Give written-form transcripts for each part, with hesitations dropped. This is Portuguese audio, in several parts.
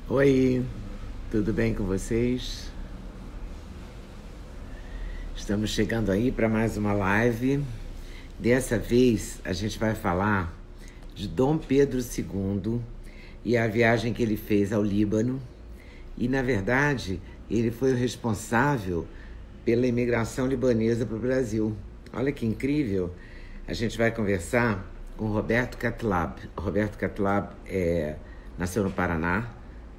Oi, tudo bem com vocês? Estamos chegando aí para mais uma live. Dessa vez a gente vai falar de Dom Pedro II e a viagem que ele fez ao Líbano. E, na verdade, ele foi o responsável pela imigração libanesa para o Brasil. Olha que incrível! A gente vai conversar com Roberto Catlab. Roberto Catlab nasceu no Paraná,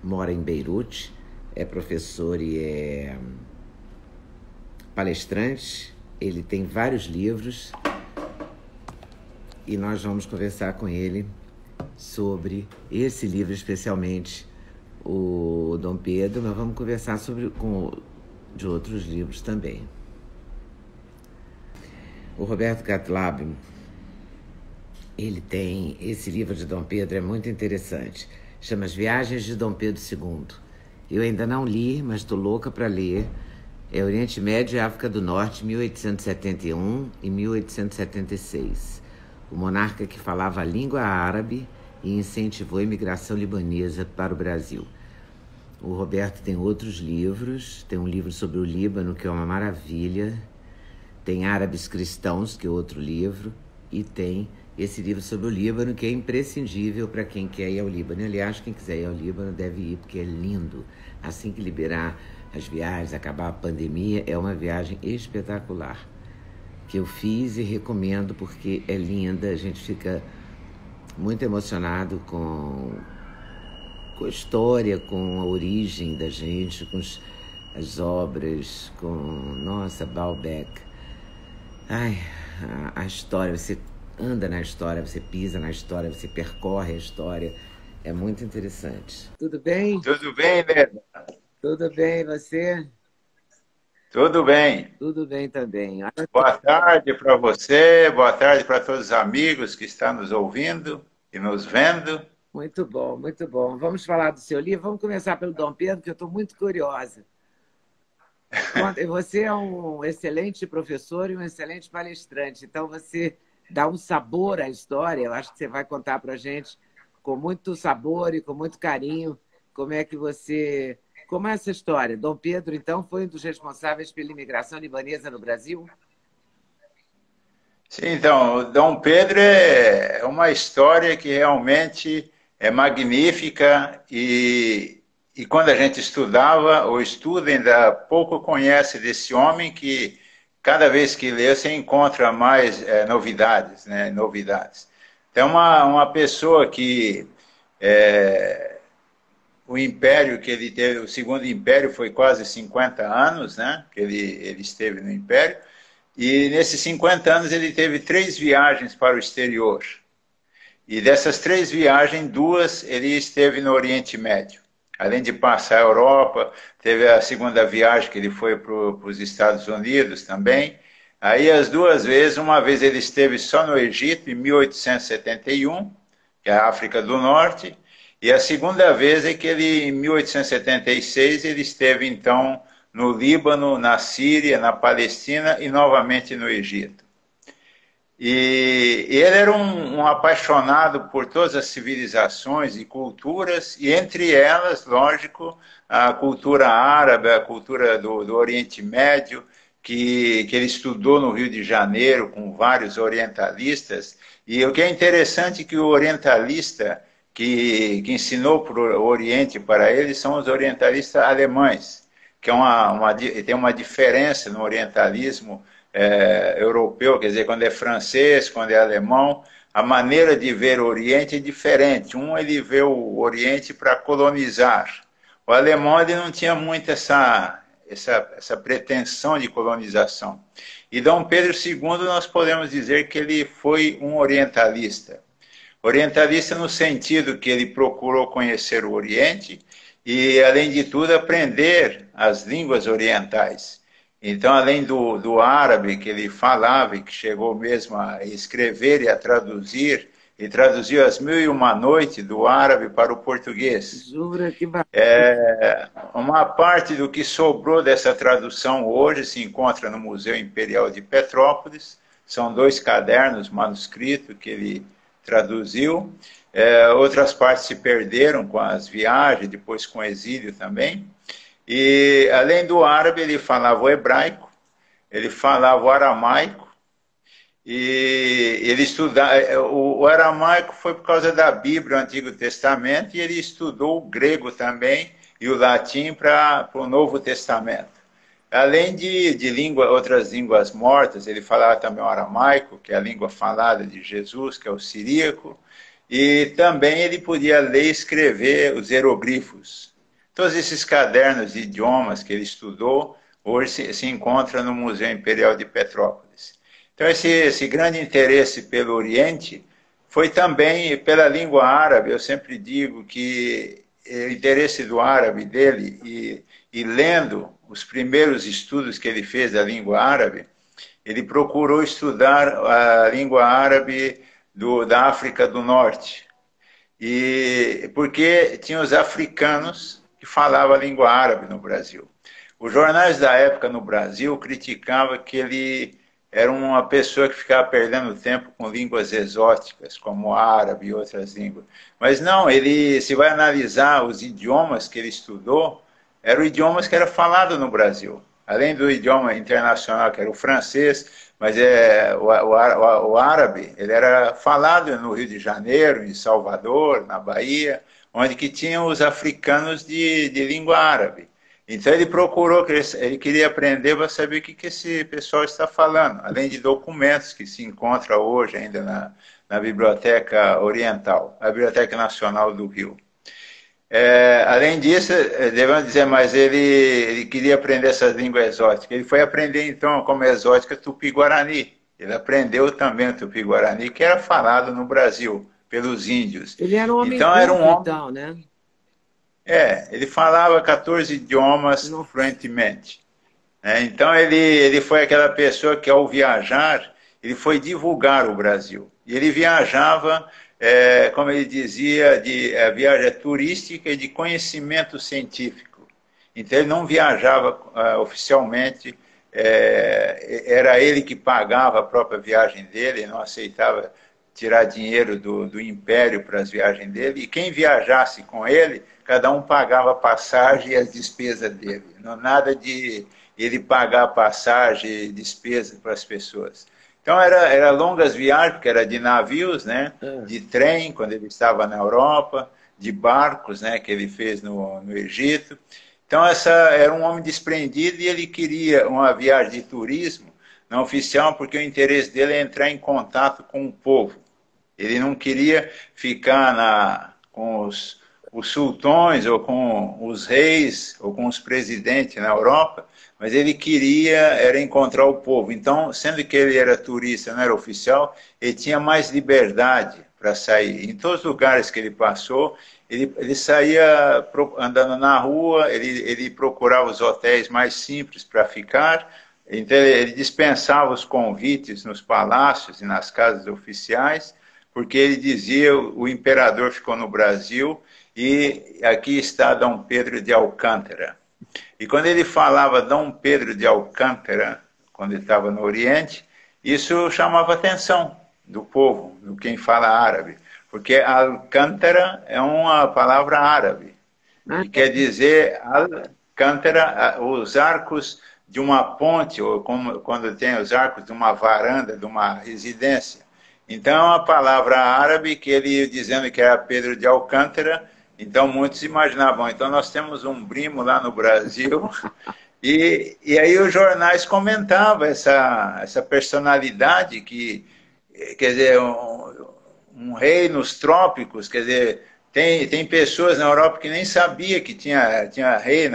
mora em Beirute, é professor e é palestrante. Ele tem vários livros e nós vamos conversar com ele sobre esse livro, especialmente o Dom Pedro, mas vamos conversar de outros livros também. O Roberto Catlab, ele tem esse livro de Dom Pedro, é muito interessante. Chama As Viagens de Dom Pedro II. Eu ainda não li, mas estou louca para ler. É Oriente Médio e África do Norte, 1871 e 1876. O monarca que falava a língua árabe e incentivou a imigração libanesa para o Brasil. O Roberto tem outros livros, tem um livro sobre o Líbano, que é uma maravilha, tem Árabes Cristãos, que é outro livro, e tem esse livro sobre o Líbano, que é imprescindível para quem quer ir ao Líbano. Aliás, quem quiser ir ao Líbano deve ir, porque é lindo. Assim que liberar as viagens, acabar a pandemia, é uma viagem espetacular, que eu fiz e recomendo, porque é linda, a gente fica muito emocionado com a história, com a origem da gente, com as obras, com, nossa, Baalbek. Ai, a história, você anda na história, você pisa na história, você percorre a história. É muito interessante. Tudo bem? Tudo bem, Leda? Tudo bem, você? Tudo bem. Tudo bem também. Olha só. Boa tarde para você, boa tarde para todos os amigos que estão nos ouvindo e nos vendo. Muito bom, muito bom. Vamos falar do seu livro? Vamos começar pelo Dom Pedro, que eu estou muito curiosa. Você é um excelente professor e um excelente palestrante, então você dá um sabor à história. Eu acho que você vai contar para a gente com muito sabor e com muito carinho como é que você. Como é essa história? Dom Pedro, então, foi um dos responsáveis pela imigração libanesa no Brasil? Sim, então, o Dom Pedro é uma história que realmente é magnífica e quando a gente estudava ou estuda, ainda pouco conhece desse homem que cada vez que lê você encontra mais novidades, né? Novidades. Então, uma pessoa que é, o império que ele teve, o segundo império foi quase 50 anos, né? Que ele esteve no império. E nesses 50 anos ele teve 3 viagens para o exterior. E dessas 3 viagens, 2 ele esteve no Oriente Médio. Além de passar a Europa, teve a segunda viagem que ele foi para os Estados Unidos também. Aí as 2 vezes, uma vez ele esteve só no Egito, em 1871, que é a África do Norte, e a segunda vez é que ele, em 1876, ele esteve então no Líbano, na Síria, na Palestina e novamente no Egito. E ele era um apaixonado por todas as civilizações e culturas, e entre elas, lógico, a cultura árabe, a cultura do Oriente Médio, que ele estudou no Rio de Janeiro com vários orientalistas. E o que é interessante é que o orientalista que ensinou para o Oriente para ele são os orientalistas alemães, que é tem uma diferença no orientalismo europeu, quer dizer, quando é francês, quando é alemão, a maneira de ver o Oriente é diferente. Um, ele vê o Oriente para colonizar. O alemão, ele não tinha muito essa pretensão de colonização. E Dom Pedro II, nós podemos dizer que ele foi um orientalista. Orientalista no sentido que ele procurou conhecer o Oriente e, além de tudo, aprender as línguas orientais. Então, além do árabe que ele falava e que chegou mesmo a escrever e a traduzir, e traduziu as Mil e Uma Noites do árabe para o português. Jura que Uma parte do que sobrou dessa tradução hoje se encontra no Museu Imperial de Petrópolis. São 2 cadernos manuscritos que ele traduziu. Outras partes se perderam com as viagens, depois com o exílio também. E, além do árabe, ele falava o hebraico, ele falava o aramaico, e ele estudava. O aramaico foi por causa da Bíblia, o Antigo Testamento, e ele estudou o grego também e o latim para o Novo Testamento. Além de outras línguas mortas, ele falava também o aramaico, que é a língua falada de Jesus, que é o siríaco, e também ele podia ler e escrever os hieroglifos. Todos esses cadernos de idiomas que ele estudou, hoje se encontram no Museu Imperial de Petrópolis. Então, esse grande interesse pelo Oriente foi também pela língua árabe. Eu sempre digo que o interesse do árabe dele, e lendo os primeiros estudos que ele fez da língua árabe, ele procurou estudar a língua árabe da África do Norte. E porque tinha os africanos que falavam a língua árabe no Brasil. Os jornais da época no Brasil criticavam que ele era uma pessoa que ficava perdendo tempo com línguas exóticas, como árabe e outras línguas. Mas não, se vai analisar os idiomas que ele estudou, eram idiomas que eram falados no Brasil. Além do idioma internacional, que era o francês, mas o árabe, ele era falado no Rio de Janeiro, em Salvador, na Bahia, onde que tinham os africanos de língua árabe. Então ele procurou, ele queria aprender para saber o que esse pessoal está falando, além de documentos que se encontram hoje ainda na Biblioteca Oriental, a Biblioteca Nacional do Rio. Além disso, devemos dizer, mas ele queria aprender essas línguas exóticas. Ele foi aprender, então, como exótica, Tupi-Guarani. Ele aprendeu também o Tupi-Guarani, que era falado no Brasil, pelos índios. Ele era um homem então, era um homem, então, né? ele falava 14 idiomas fluentemente. Então, ele foi aquela pessoa que, ao viajar, ele foi divulgar o Brasil. E ele viajava, como ele dizia, a viagem turística e de conhecimento científico. Então, ele não viajava oficialmente, era ele que pagava a própria viagem dele, ele não aceitava tirar dinheiro do império para as viagens dele, e quem viajasse com ele, cada um pagava a passagem e as despesas dele. Não nada de ele pagar a passagem e despesa para as pessoas. Então, era longas viagens, porque era de navios, né? De trem, quando ele estava na Europa, de barcos, né? Que ele fez no Egito. Então, era um homem desprendido e ele queria uma viagem de turismo, não oficial, porque o interesse dele é entrar em contato com o povo. Ele não queria ficar com os sultões, ou com os reis, ou com os presidentes na Europa, mas ele queria encontrar o povo. Então, sendo que ele era turista, não era oficial, ele tinha mais liberdade para sair. Em todos os lugares que ele passou, ele saía andando na rua, ele procurava os hotéis mais simples para ficar, então ele dispensava os convites nos palácios e nas casas oficiais, porque ele dizia, o imperador ficou no Brasil e aqui está Dom Pedro de Alcântara. E quando ele falava Dom Pedro de Alcântara, quando ele estava no Oriente, isso chamava a atenção do povo, do quem fala árabe, porque Alcântara é uma palavra árabe, e quer dizer Alcântara, os arcos de uma ponte, ou como quando tem os arcos de uma varanda, de uma residência. Então, é uma palavra árabe que ele dizendo que era Pedro de Alcântara. Então, muitos imaginavam, então nós temos um primo lá no Brasil, e aí os jornais comentavam essa personalidade que, quer dizer, um rei nos trópicos, quer dizer, tem pessoas na Europa que nem sabia que tinha rei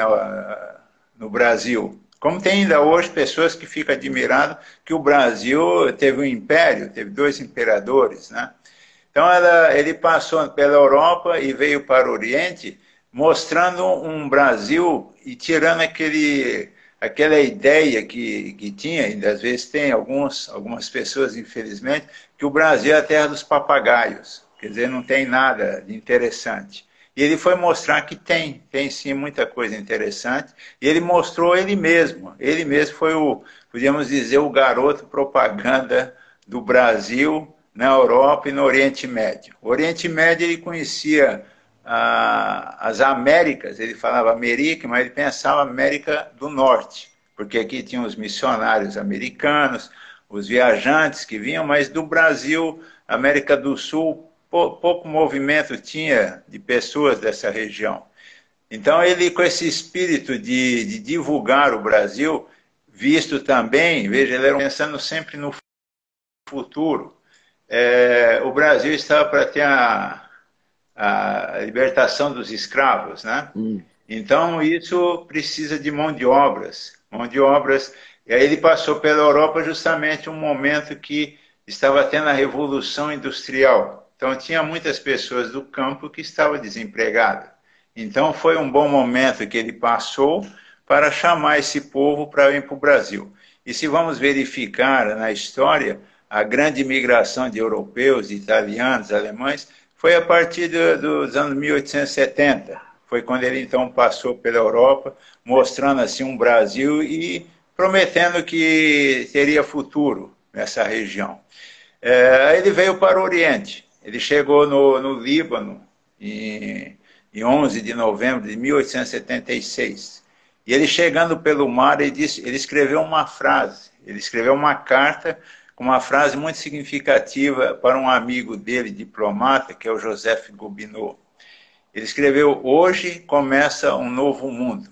no Brasil. Como tem ainda hoje pessoas que ficam admiradas que o Brasil teve um império, teve 2 imperadores, né? Então, ele passou pela Europa e veio para o Oriente, mostrando um Brasil e tirando aquela ideia que tinha, e às vezes tem algumas pessoas, infelizmente, que o Brasil é a terra dos papagaios, quer dizer, não tem nada de interessante. E ele foi mostrar que tem sim muita coisa interessante, e ele mostrou ele mesmo foi podíamos dizer, o garoto propaganda do Brasil na Europa e no Oriente Médio. O Oriente Médio ele conhecia as Américas, ele falava América, mas ele pensava América do Norte, porque aqui tinham os missionários americanos, os viajantes que vinham, mas do Brasil, América do Sul, pouco movimento tinha de pessoas dessa região. Então ele, com esse espírito de divulgar o Brasil, visto também, veja, ele era pensando sempre no futuro. O Brasil estava para ter a libertação dos escravos, né? Então isso precisa de mão de obras, e aí ele passou pela Europa justamente um momento que estava tendo a Revolução Industrial, então tinha muitas pessoas do campo que estavam desempregadas, então foi um bom momento que ele passou para chamar esse povo para vir para o Brasil. E se vamos verificar na história, a grande imigração de europeus, de italianos, alemães, foi a partir dos anos 1870. Foi quando ele, então, passou pela Europa, mostrando, assim, um Brasil e prometendo que teria futuro nessa região. Ele veio para o Oriente. Ele chegou no Líbano em 11 de novembro de 1876. E ele, chegando pelo mar, ele escreveu uma frase. Ele escreveu uma carta uma frase muito significativa para um amigo dele, diplomata, que é o Joseph Gobineau. Ele escreveu: hoje começa um novo mundo.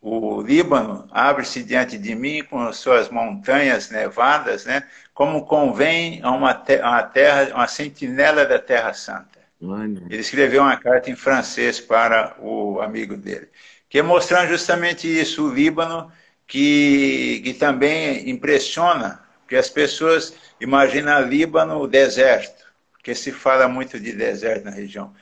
O Líbano abre-se diante de mim com suas montanhas nevadas, né, como convém a uma terra, uma sentinela da Terra Santa. Ele escreveu uma carta em francês para o amigo dele, que é mostrando justamente isso, o Líbano, que também impressiona, porque as pessoas imaginam Líbano, o deserto, porque se fala muito de deserto na região.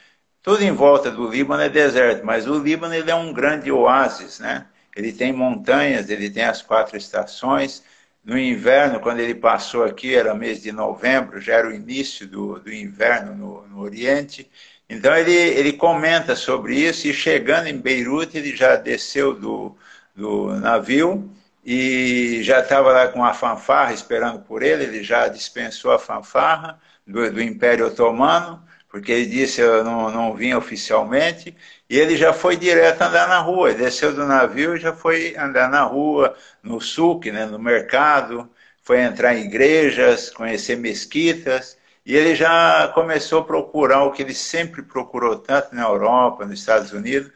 Tudo em volta do Líbano é deserto, mas o Líbano ele é um grande oásis, né? Ele tem montanhas, ele tem as 4 estações. No inverno, quando ele passou aqui, era mês de novembro, já era o início do inverno no Oriente. Então ele comenta sobre isso, e chegando em Beirute, ele já desceu do navio, e já estava lá com a fanfarra esperando por ele já dispensou a fanfarra do Império Otomano, porque ele disse: eu não vim oficialmente, e ele já foi direto andar na rua, ele desceu do navio e já foi andar na rua, no souk, né, no mercado, foi entrar em igrejas, conhecer mesquitas, e ele já começou a procurar o que ele sempre procurou, tanto na Europa, nos Estados Unidos,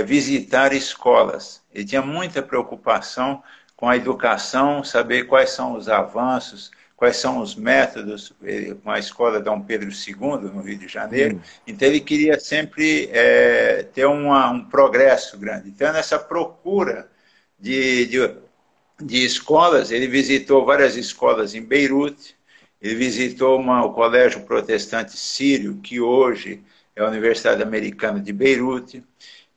visitar escolas. Ele tinha muita preocupação com a educação, saber quais são os avanços, quais são os métodos, com a escola Dom Pedro II, no Rio de Janeiro. Então ele queria sempre ter um progresso grande. Então nessa procura de escolas, ele visitou várias escolas em Beirute, ele visitou o Colégio Protestante Sírio, que hoje é a Universidade Americana de Beirute.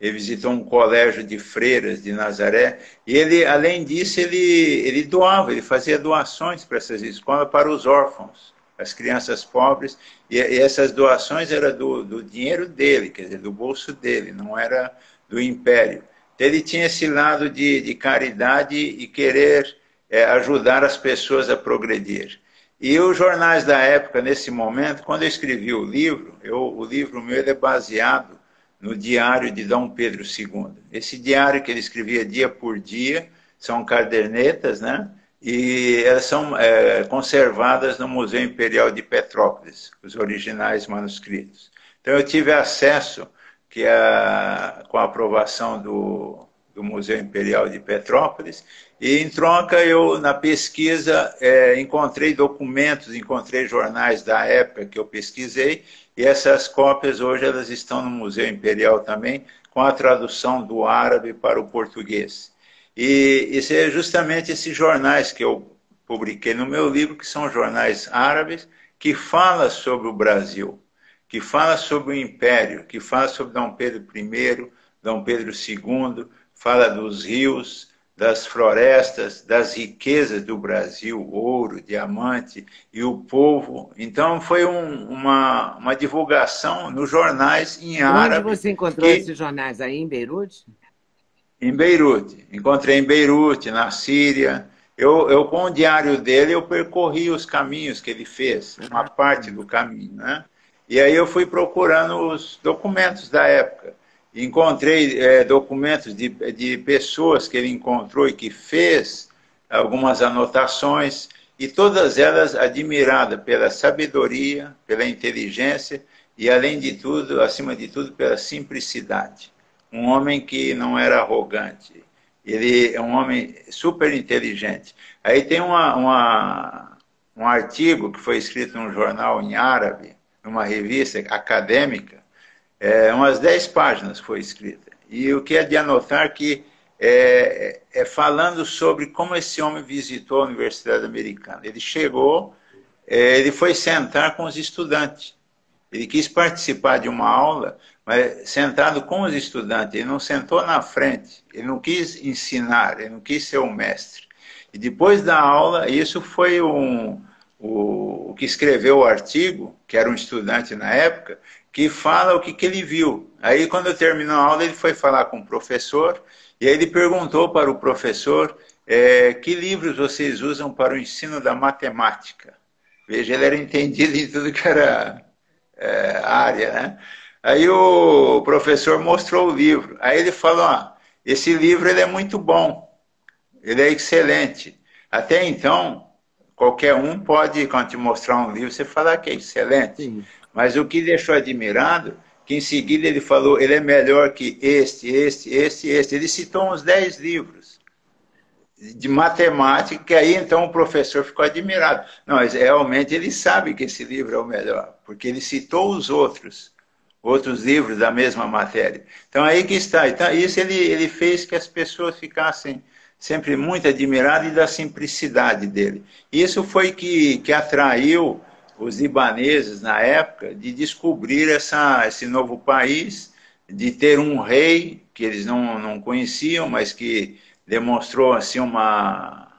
Ele visitou um colégio de freiras de Nazaré, e ele, além disso, ele doava, ele fazia doações para essas escolas, para os órfãos, as crianças pobres, e essas doações eram do dinheiro dele, quer dizer, do bolso dele, não era do império. Então, ele tinha esse lado de caridade e querer ajudar as pessoas a progredir. E os jornais da época, nesse momento, quando eu escrevi o livro, o livro meu é baseado no diário de Dom Pedro II. Esse diário que ele escrevia dia por dia, são cadernetas, né? E elas são conservadas no Museu Imperial de Petrópolis, os originais manuscritos. Então eu tive acesso, com a aprovação do Museu Imperial de Petrópolis, e em troca eu, na pesquisa, encontrei documentos, encontrei jornais da época que eu pesquisei, e essas cópias hoje elas estão no Museu Imperial também, com a tradução do árabe para o português. E isso é justamente esses jornais que eu publiquei no meu livro, que são jornais árabes, que falam sobre o Brasil, que falam sobre o Império, que falam sobre Dom Pedro I, Dom Pedro II, fala dos rios, das florestas, das riquezas do Brasil, ouro, diamante, e o povo. Então foi uma divulgação nos jornais em árabe. Onde você encontrou esses jornais? Aí em Beirute? Em Beirute. Encontrei em Beirute, na Síria, com o diário dele, eu percorri os caminhos que ele fez, uma parte do caminho, né? E aí eu fui procurando os documentos da época. Encontrei documentos de pessoas que ele encontrou e que fez algumas anotações, e todas elas admiradas pela sabedoria, pela inteligência e, além de tudo, acima de tudo, pela simplicidade. Um homem que não era arrogante. Ele é um homem super inteligente. Aí tem um artigo que foi escrito num jornal em árabe, numa revista acadêmica, umas 10 páginas foi escrita. E o que é de anotar que falando sobre como esse homem visitou a Universidade Americana. Ele chegou, ele foi sentar com os estudantes. Ele quis participar de uma aula, mas sentado com os estudantes. Ele não sentou na frente, ele não quis ensinar, ele não quis ser o mestre. E depois da aula, isso foi o que escreveu o artigo, que era um estudante na época, que fala o que ele viu. Aí, quando terminou a aula, ele foi falar com o professor, e aí ele perguntou para o professor que livros vocês usam para o ensino da matemática. Veja, ele era entendido em tudo que era área, né? Aí o professor mostrou o livro. Aí ele falou, esse livro ele é muito bom, ele é excelente. Até então, qualquer um pode, quando te mostrar um livro, você falar que é excelente. Sim. Mas o que deixou admirado, que em seguida ele falou, ele é melhor que este. Ele citou uns 10 livros de matemática, que aí então o professor ficou admirado. Não, mas realmente ele sabe que esse livro é o melhor, porque ele citou os outros livros da mesma matéria. Então aí que está. Então, isso ele fez que as pessoas ficassem sempre muito admiradas e da simplicidade dele. Isso foi que atraiu os libaneses na época de descobrir esse novo país, de ter um rei que eles não conheciam, mas que demonstrou assim uma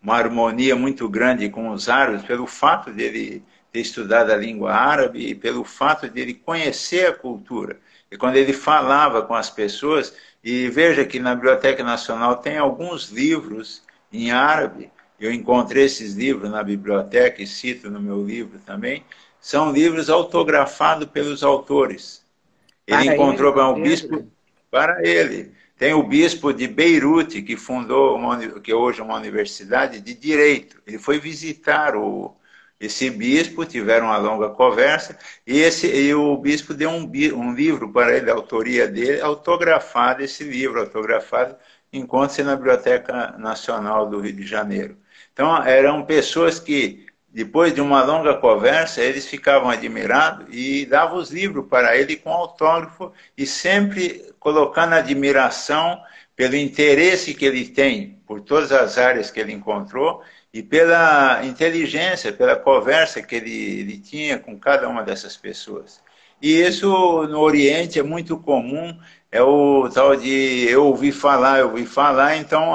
harmonia muito grande com os árabes, pelo fato de ele ter estudado a língua árabe e pelo fato de ele conhecer a cultura. E quando ele falava com as pessoas, e veja que na Biblioteca Nacional tem alguns livros em árabe, eu encontrei esses livros na biblioteca e cito no meu livro também, são livros autografados pelos autores. Ele encontrou para um bispo, para ele. Tem o bispo de Beirute, que fundou, que hoje é uma universidade de direito. Ele foi visitar esse bispo, tiveram uma longa conversa, e o bispo deu um livro para ele, a autoria dele, autografado, esse livro autografado, encontra-se na Biblioteca Nacional do Rio de Janeiro. Então, eram pessoas que, depois de uma longa conversa, eles ficavam admirados e davam os livros para ele com autógrafo e sempre colocando admiração pelo interesse que ele tem por todas as áreas que ele encontrou e pela inteligência, pela conversa que ele tinha com cada uma dessas pessoas. E isso no Oriente é muito comum, é o tal de eu ouvi falar, então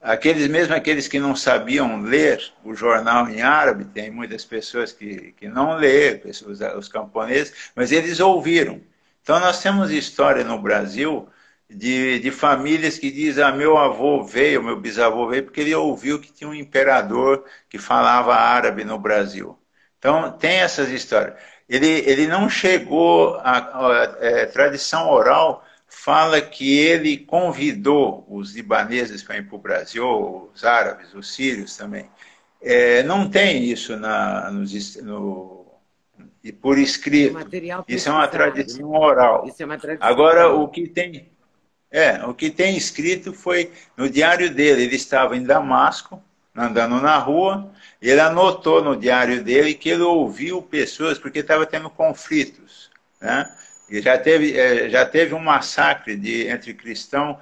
aqueles que não sabiam ler o jornal em árabe, tem muitas pessoas que não lêem, os camponeses, mas eles ouviram. Então nós temos história no Brasil de famílias que dizem, meu avô veio, meu bisavô veio, porque ele ouviu que tinha um imperador que falava árabe no Brasil. Então tem essas histórias. Ele não chegou, a tradição oral fala que ele convidou os libaneses para ir para o Brasil, os árabes, os sírios também. Não tem isso por escrito. Isso é uma tradição oral. Isso é uma tradição Agora, oral. O que tem escrito foi no diário dele. Ele estava em Damasco, andando na rua, e ele anotou no diário dele que ele ouviu pessoas, porque estava tendo conflitos, né? E já teve um massacre entre cristãos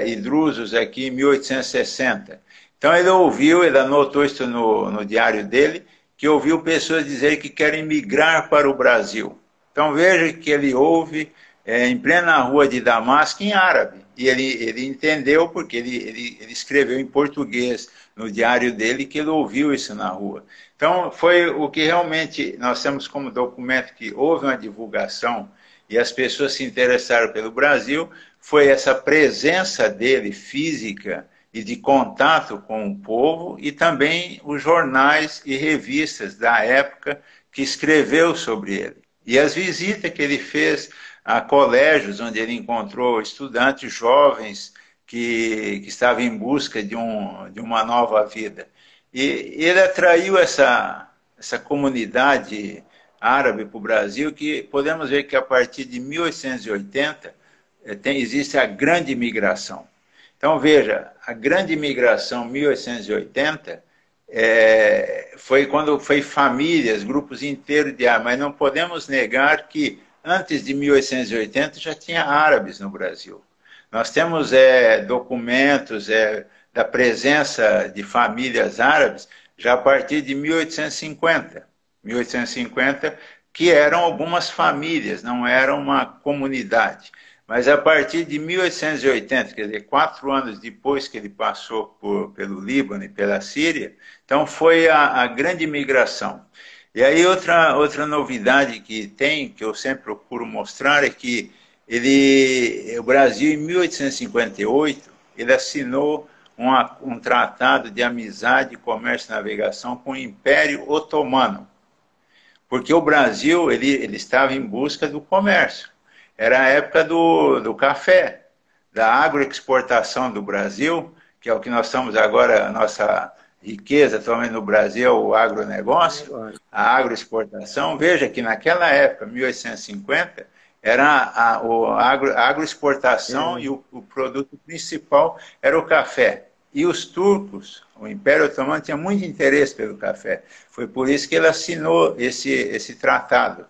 e drusos aqui em 1860. Então ele anotou isso no diário dele, que ouviu pessoas dizerem que querem migrar para o Brasil. Então veja que ele ouve em plena rua de Damasco em árabe. E ele entendeu porque ele escreveu em português no diário dele que ele ouviu isso na rua. Então foi o que realmente nós temos como documento que houve uma divulgação e as pessoas se interessaram pelo Brasil, foi essa presença dele física e de contato com o povo, e também os jornais e revistas da época que escreveu sobre ele. E as visitas que ele fez a colégios, onde ele encontrou estudantes jovens que estavam em busca de uma nova vida. E ele atraiu essa comunidade árabe para o Brasil, que podemos ver que a partir de 1880 existe a grande imigração. Então, veja, a grande imigração 1880 foi quando foi famílias, grupos inteiros de árabes, mas não podemos negar que antes de 1880 já tinha árabes no Brasil. Nós temos documentos da presença de famílias árabes já a partir de 1850. 1850, que eram algumas famílias, não era uma comunidade. Mas a partir de 1880, quer dizer, 4 anos depois que ele passou pelo Líbano e pela Síria, então foi a grande migração. E aí outra novidade que eu sempre procuro mostrar, é que o Brasil, em 1858, ele assinou um tratado de amizade, comércio e navegação com o Império Otomano. Porque o Brasil ele estava em busca do comércio. Era a época do café, da agroexportação do Brasil, que é o que nós estamos agora, a nossa riqueza atualmente no Brasil, o agronegócio, a agroexportação. Veja que naquela época, 1850, era a agroexportação e o produto principal era o café. E os turcos, o Império Otomano tinha muito interesse pelo café. Foi por isso que ele assinou esse tratado,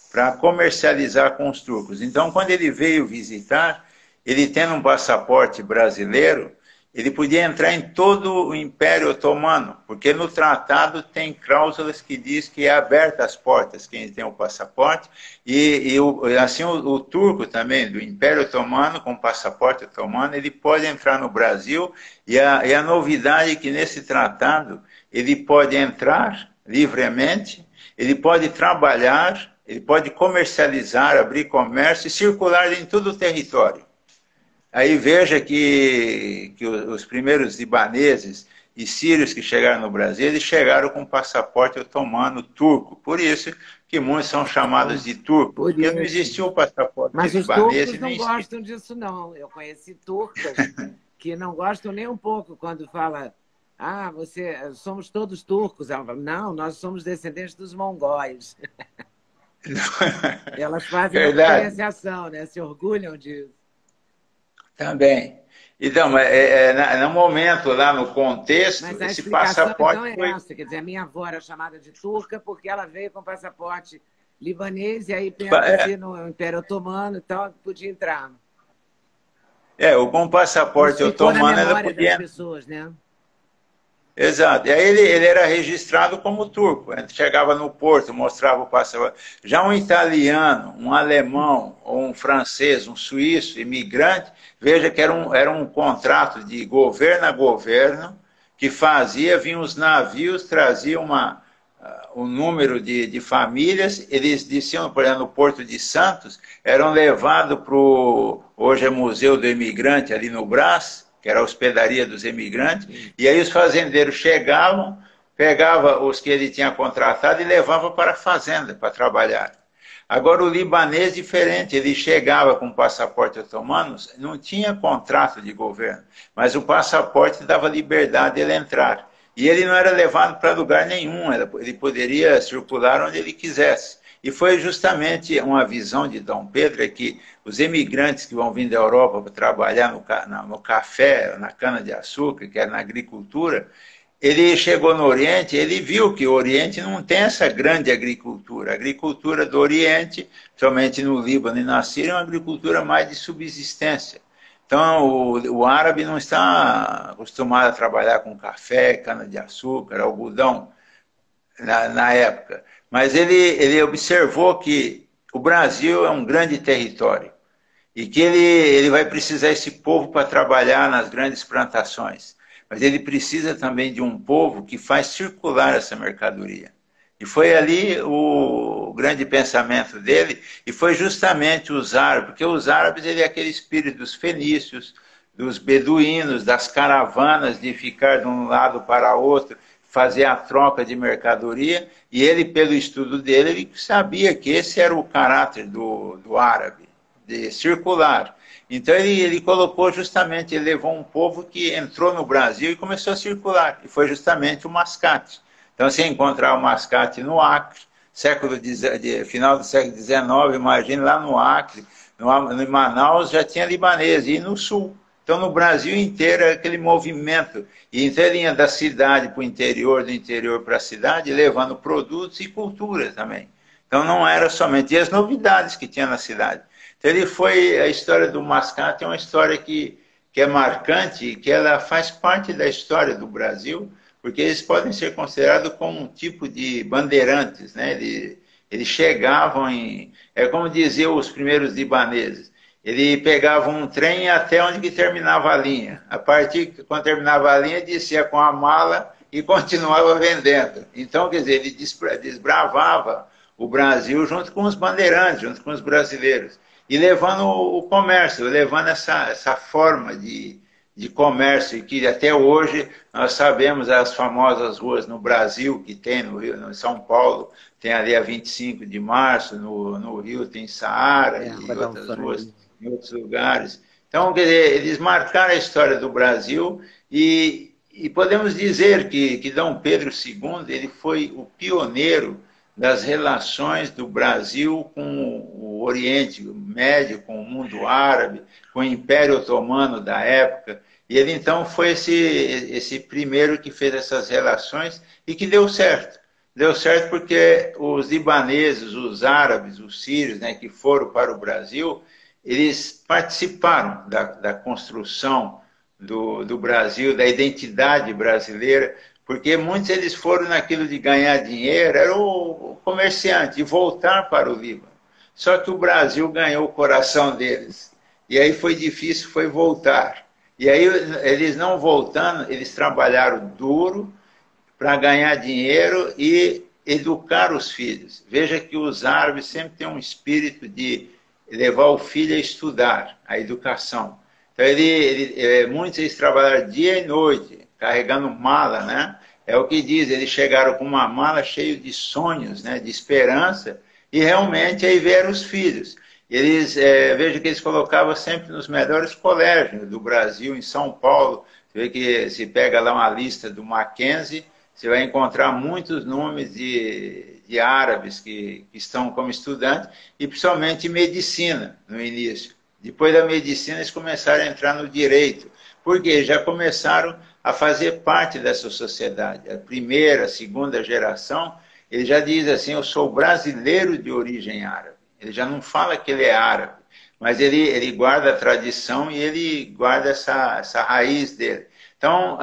para comercializar com os turcos. Então, quando ele veio visitar, ele tendo um passaporte brasileiro, ele podia entrar em todo o Império Otomano, porque no tratado tem cláusulas que diz que é aberta as portas quem tem o passaporte, e assim o turco também, do Império Otomano, com passaporte otomano, ele pode entrar no Brasil, e a novidade é que nesse tratado ele pode entrar livremente, ele pode trabalhar, ele pode comercializar, abrir comércio e circular em todo o território. Aí veja que os primeiros libaneses e sírios que chegaram no Brasil, eles chegaram com passaporte otomano turco. Por isso que muitos são chamados de turcos, porque não existiu o passaporte libanês. Mas os turcos não gostam disso, não. Eu conheci turcas que não gostam nem um pouco quando fala somos todos turcos. Não, nós somos descendentes dos mongóis. Elas fazem a diferenciação, né? Se orgulham disso. Também. Então, no momento, lá no contexto, mas a esse passaporte então é essa, quer dizer, a minha avó era chamada de turca porque ela veio com passaporte libanês e aí pertencia no Império Otomano e tal, podia entrar. Com passaporte otomano ela podia... das pessoas, né? Exato. E aí ele era registrado como turco. A gente chegava no porto, mostrava o passaporte. Já um italiano, um alemão, ou um francês, um suíço, imigrante, veja que era um contrato de governo a governo, que vinham os navios, traziam um número de famílias, eles desciam, por exemplo, no Porto de Santos, eram levados para hoje é Museu do Imigrante, ali no Brás, que era a hospedaria dos imigrantes, e aí os fazendeiros chegavam, pegavam os que ele tinha contratado e levavam para a fazenda para trabalhar. Agora o libanês diferente, ele chegava com passaporte otomano, não tinha contrato de governo, mas o passaporte dava liberdade de ele entrar. E ele não era levado para lugar nenhum, ele poderia circular onde ele quisesse. E foi justamente uma visão de Dom Pedro, que os imigrantes que vão vir da Europa para trabalhar no café, na cana-de-açúcar, que é na agricultura, ele chegou no Oriente, ele viu que o Oriente não tem essa grande agricultura. A agricultura do Oriente, somente no Líbano e na Síria, é uma agricultura mais de subsistência. Então, o árabe não está acostumado a trabalhar com café, cana-de-açúcar, algodão, na época. Mas ele observou que o Brasil é um grande território e que ele vai precisar desse povo para trabalhar nas grandes plantações. Mas ele precisa também de um povo que faz circular essa mercadoria. E foi ali o grande pensamento dele, e foi justamente os árabes, porque os árabes, ele é aquele espírito dos fenícios, dos beduínos, das caravanas, de ficar de um lado para outro, fazer a troca de mercadoria, e ele, pelo estudo dele, ele sabia que esse era o caráter do árabe, de circular. Então ele colocou justamente, ele levou um povo que entrou no Brasil e começou a circular, e foi justamente o mascate. Então você encontrar o mascate no Acre, final do século XIX, imagine lá no Acre, no Manaus já tinha libanês, e no Sul. Então, no Brasil inteiro, é aquele movimento. E então, ele ia da cidade para o interior, do interior para a cidade, levando produtos e cultura também. Então, não era somente... E as novidades que tinha na cidade. Então, a história do mascate é uma história que é marcante e que ela faz parte da história do Brasil, porque eles podem ser considerados como um tipo de bandeirantes, né? Eles chegavam em... É como diziam os primeiros libaneses. Ele pegava um trem até onde que terminava a linha. A partir de quando terminava a linha, descia com a mala e continuava vendendo. Então, quer dizer, ele desbravava o Brasil junto com os bandeirantes, junto com os brasileiros. E levando o comércio, levando essa forma de comércio, que até hoje nós sabemos as famosas ruas no Brasil, que tem no Rio, no São Paulo, tem ali a 25 de março, no Rio tem Saara e outras ruas em outros lugares. Então, quer dizer, eles marcaram a história do Brasil e podemos dizer que Dom Pedro II ele foi o pioneiro das relações do Brasil com o Oriente Médio, com o mundo árabe, com o Império Otomano da época. E ele, então, foi esse primeiro que fez essas relações e que deu certo. Deu certo porque os libaneses, os árabes, os sírios, né, que foram para o Brasil, eles participaram da construção do Brasil, da identidade brasileira, porque muitos eles foram naquilo de ganhar dinheiro, era o comerciante, de voltar para o Líbano. Só que o Brasil ganhou o coração deles. E aí foi difícil, foi voltar. E aí eles não voltando, eles trabalharam duro para ganhar dinheiro e educar os filhos. Veja que os árabes sempre têm um espírito de levar o filho a estudar, a educação. Então, muitos eles trabalharam dia e noite, carregando mala, né? É o que diz, eles chegaram com uma mala cheia de sonhos, né? De esperança, e realmente aí vieram os filhos. Veja que eles colocavam sempre nos melhores colégios do Brasil, em São Paulo. Você vê que se pega lá uma lista do Mackenzie, você vai encontrar muitos nomes de árabes que estão como estudantes, e principalmente medicina no início. Depois da medicina, eles começaram a entrar no direito, porque já começaram a fazer parte dessa sociedade. A primeira, a segunda geração, ele já diz assim, eu sou brasileiro de origem árabe. Ele já não fala que ele é árabe, mas ele guarda a tradição e ele guarda essa raiz dele. Então,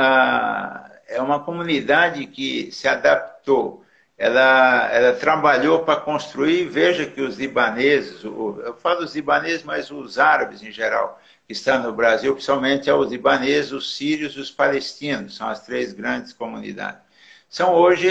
é uma comunidade que se adaptou. Ela trabalhou para construir, veja que os libaneses, eu falo dos libaneses, mas os árabes em geral, que estão no Brasil, principalmente os libaneses, os sírios e os palestinos, são as três grandes comunidades. São hoje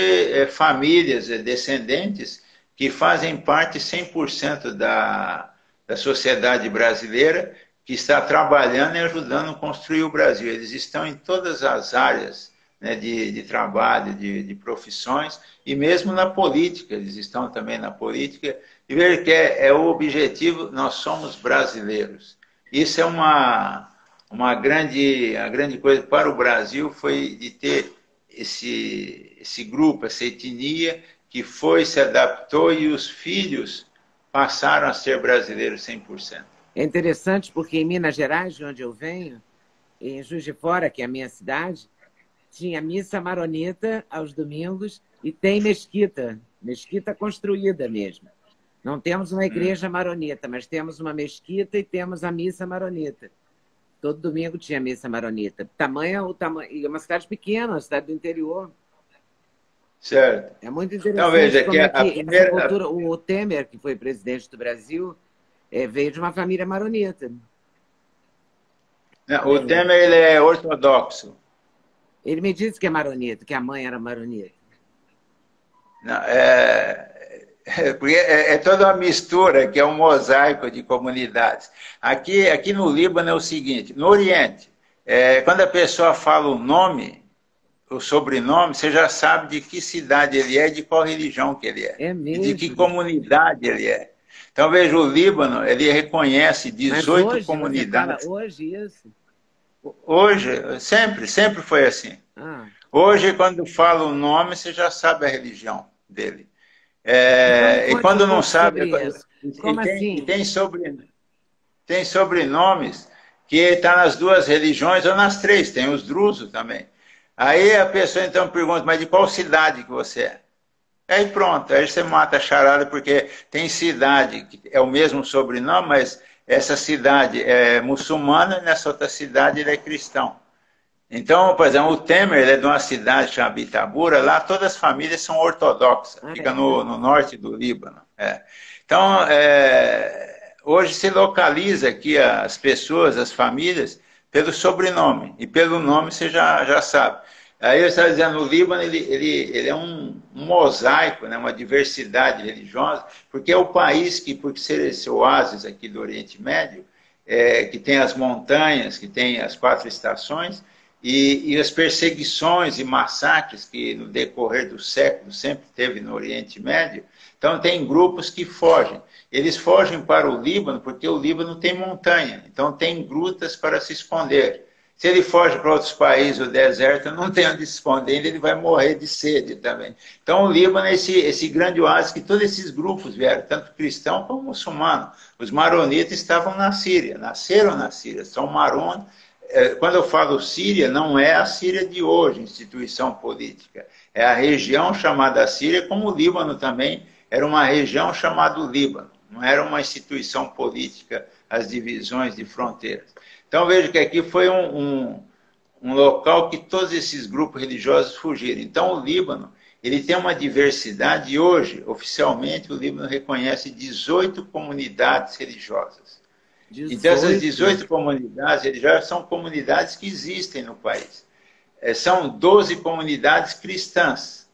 famílias descendentes que fazem parte 100% da sociedade brasileira, que está trabalhando e ajudando a construir o Brasil. Eles estão em todas as áreas, né, de trabalho, de profissões, e mesmo na política, eles estão também na política, e ver que é o objetivo, nós somos brasileiros. Isso é a grande coisa para o Brasil, foi de ter esse grupo, essa etnia, que se adaptou e os filhos passaram a ser brasileiros 100%. É interessante porque em Minas Gerais, de onde eu venho, em Juiz de Fora, que é a minha cidade, tinha missa maronita aos domingos e tem mesquita construída mesmo. Não temos uma igreja maronita, mas temos uma mesquita e temos a missa maronita. Todo domingo tinha missa maronita. E é uma cidade pequena, uma cidade do interior. Certo. É muito interessante então, veja como essa cultura, o Temer, que foi presidente do Brasil, veio de uma família maronita. Não, o Temer ele é ortodoxo. Ele me disse que é maronita, que a mãe era maronita. Não, Porque é toda uma mistura, que é um mosaico de comunidades. Aqui no Líbano é o seguinte, no Oriente, quando a pessoa fala o nome, o sobrenome, você já sabe de que cidade ele é e de qual religião que ele é. É E de que mesmo. comunidade ele é. Então, veja, o Líbano, ele reconhece Mas 18 hoje, você fala comunidades. hoje isso? Hoje, sempre foi assim. Ah, Hoje, quando fala o nome, você já sabe a religião dele. então me E conte um quando não pouco sabe, sobre isso. e Como tem, e assim? tem, tem sobrenomes que está nas duas religiões ou nas três, tem os drusos também. Aí a pessoa então pergunta, mas de qual cidade que você é? Aí pronto, aí você mata a charada, porque tem cidade que é o mesmo sobrenome, mas essa cidade é muçulmana e nessa outra cidade ele é cristão. Então, por exemplo, o Temer ele é de uma cidade chamada Itabura, lá todas as famílias são ortodoxas, Ah, fica é? no norte do Líbano. Então, hoje se localiza aqui as pessoas, as famílias, pelo sobrenome, e pelo nome você já sabe. Aí eu estava dizendo, o Líbano ele é um mosaico, né, uma diversidade religiosa, porque é o país que, por ser esse oásis aqui do Oriente Médio, que tem as montanhas, que tem as 4 estações, e as perseguições e massacres que no decorrer do século sempre teve no Oriente Médio, então tem grupos que fogem. Eles fogem para o Líbano porque o Líbano tem montanha, então tem grutas para se esconder. Se ele foge para outros países, o deserto, não tem onde se esconder, ele vai morrer de sede também. Então o Líbano é esse grande oásis que todos esses grupos vieram, tanto cristão como muçulmano. Os maronitas estavam na Síria, nasceram na Síria, são maronos. Quando eu falo Síria, não é a Síria de hoje, instituição política. É a região chamada Síria, como o Líbano também era uma região chamada Líbano. Não era uma instituição política, as divisões de fronteiras. Então veja que aqui foi um local que todos esses grupos religiosos fugiram. Então o Líbano ele tem uma diversidade e hoje, oficialmente, o Líbano reconhece 18 comunidades religiosas. Então, essas 18. 18 comunidades, eles já são comunidades que existem no país. São 12 comunidades cristãs.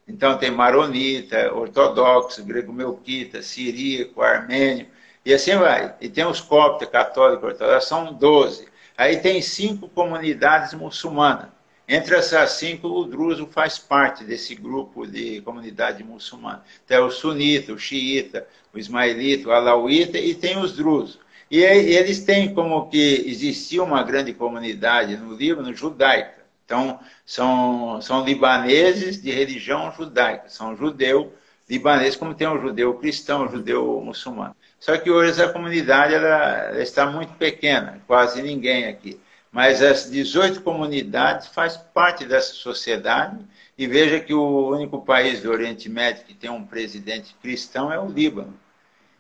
Então, tem maronita, ortodoxo, grego-melquita, siríaco, armênio, e assim vai. E tem os coptas, católicos, ortodoxos, são 12. Aí tem 5 comunidades muçulmanas. Entre essas 5, o druso faz parte desse grupo de comunidade muçulmana. Então, é o sunita, o xiita, o ismaelita, o alauíta, e tem os drusos. E eles têm como que existia uma grande comunidade no Líbano judaica. Então, são libaneses de religião judaica, são judeu libaneses, como tem o judeu cristão, o judeu muçulmano. Só que hoje essa comunidade ela está muito pequena, quase ninguém aqui. Mas as 18 comunidades fazem parte dessa sociedade, e veja que o único país do Oriente Médio que tem um presidente cristão é o Líbano.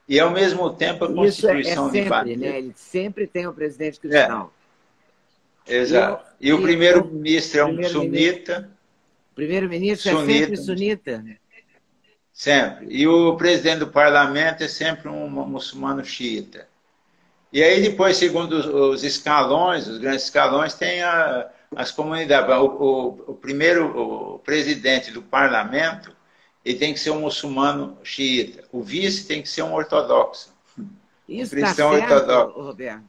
E, ao mesmo tempo, a Isso é Constituição sempre, né? libanesa... Ele sempre tem o presidente É, cristão. exato. E o O primeiro-ministro é um primeiro-ministro primeiro-ministro é sempre sunita, sunita. sempre. E o presidente do parlamento é sempre um muçulmano xiita. E aí, depois, segundo os escalões, os grandes escalões, tem as comunidades. O presidente do parlamento ele tem que ser um muçulmano xiita. O vice tem que ser um ortodoxo, um Isso está cristão certo, ortodoxo. Roberto?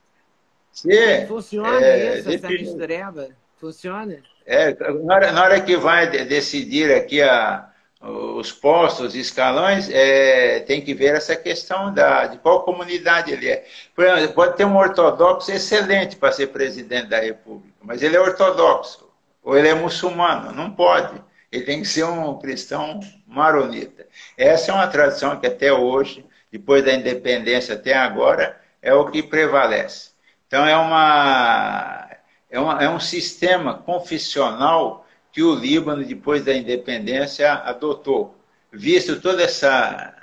Se, Funciona isso, essa depende, mistureba? Funciona? na hora que vai decidir aqui os postos, os escalões, tem que ver essa questão de qual comunidade ele é. Por exemplo, pode ter um ortodoxo excelente para ser presidente da República, mas ele é ortodoxo, ou ele é muçulmano, não pode. Ele tem que ser um cristão maronita. Essa é uma tradição que até hoje, depois da independência até agora, é o que prevalece. Então é um sistema confessional que o Líbano, depois da independência, adotou. Visto toda essa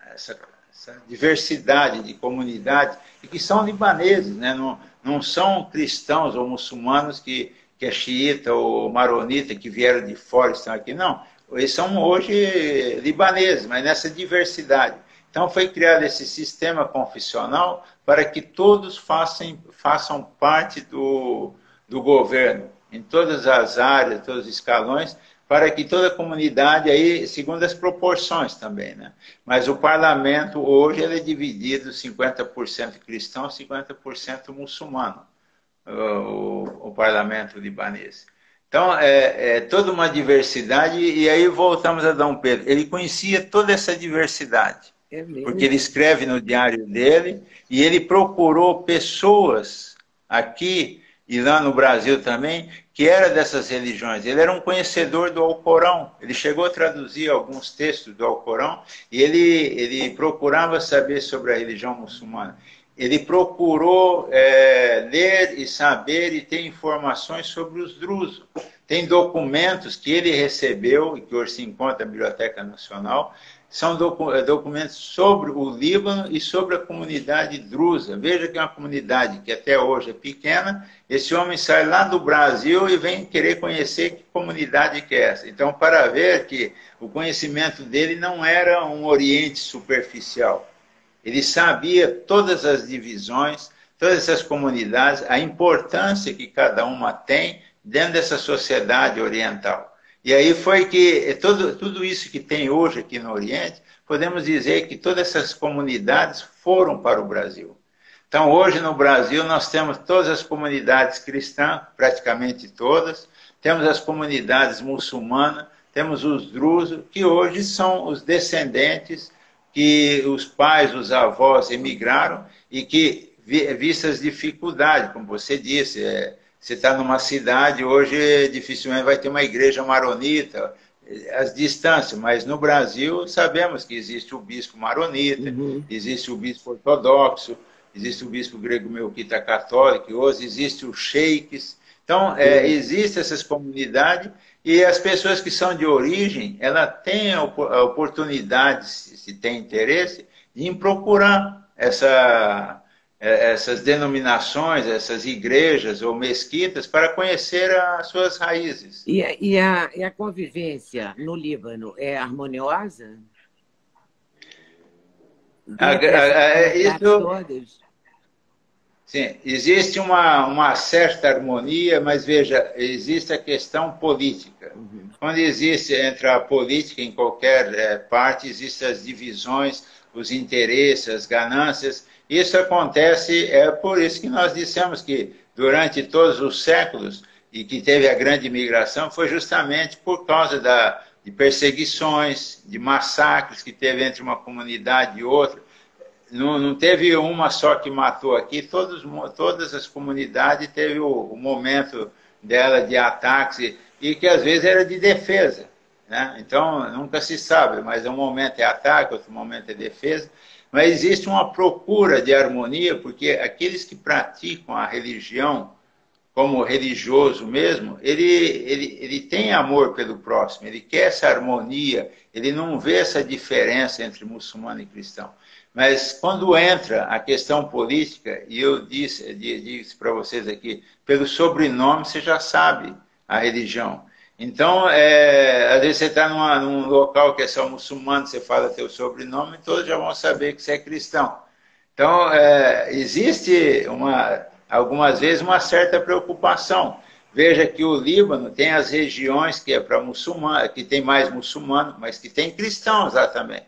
diversidade de comunidades, e que são libaneses, né? Não são cristãos ou muçulmanos que é xiita ou maronita, que vieram de fora e estão aqui. Não, eles são hoje libaneses, mas nessa diversidade. Então foi criado esse sistema confessional para que todos façam parte do governo, em todas as áreas, todos os escalões, para que toda a comunidade, aí, segundo as proporções também, né? Mas o parlamento hoje ele é dividido 50% cristão, 50% muçulmano, o parlamento libanês. Então, é toda uma diversidade, e aí voltamos a Dom Pedro. Ele conhecia toda essa diversidade, porque ele escreve no diário dele, e ele procurou pessoas aqui e lá no Brasil também, que era dessas religiões. Ele era um conhecedor do Alcorão, ele chegou a traduzir alguns textos do Alcorão, e ele procurava saber sobre a religião muçulmana. Ele procurou ler e saber e ter informações sobre os drusos. Tem documentos que ele recebeu, e que hoje se encontra na Biblioteca Nacional, são documentos sobre o Líbano e sobre a comunidade drusa. Veja que é uma comunidade que até hoje é pequena. Esse homem sai lá do Brasil e vem querer conhecer que comunidade que é essa. Então, para ver que o conhecimento dele não era um Oriente superficial. Ele sabia todas as divisões, todas essas comunidades, a importância que cada uma tem dentro dessa sociedade oriental. E aí foi que tudo isso que tem hoje aqui no Oriente, podemos dizer que todas essas comunidades foram para o Brasil. Então, hoje no Brasil, nós temos todas as comunidades cristãs, praticamente todas, temos as comunidades muçulmanas, temos os drusos, que hoje são os descendentes que os pais, os avós emigraram e que, vistas as dificuldades, como você disse, você está numa cidade, hoje dificilmente vai ter uma igreja maronita, as distâncias, mas no Brasil sabemos que existe o bispo maronita, existe o bispo ortodoxo, existe o bispo grego melquita católico, hoje existe os sheiks. Então, existem essas comunidades e as pessoas que são de origem, ela tem a oportunidade, se tem interesse, de procurar essas denominações, essas igrejas ou mesquitas para conhecer as suas raízes. E a convivência no Líbano é harmoniosa? Sim, existe uma certa harmonia, mas veja, existe a questão política. Quando existe entre a política em qualquer parte, existem as divisões, os interesses, as ganâncias. Isso acontece, por isso que nós dissemos que durante todos os séculos, e que teve a grande imigração, foi justamente por causa de perseguições, de massacres que teve entre uma comunidade e outra. Não teve uma só que matou aqui, todas as comunidades teve o momento dela de ataques, e que às vezes era de defesa, né? Então, nunca se sabe, mas um momento é ataque, outro momento é defesa. Mas existe uma procura de harmonia, porque aqueles que praticam a religião como religioso mesmo, ele tem amor pelo próximo, ele quer essa harmonia, ele não vê essa diferença entre muçulmano e cristão. Mas quando entra a questão política, e eu disse para vocês aqui, pelo sobrenome você já sabe a religião. Então, às vezes você está num local que é só muçulmano, você fala teu sobrenome, todos já vão saber que você é cristão. Então, existe algumas vezes uma certa preocupação. Veja que o Líbano tem as regiões que é para muçulmano, que tem mais muçulmano, mas que tem cristãos lá também.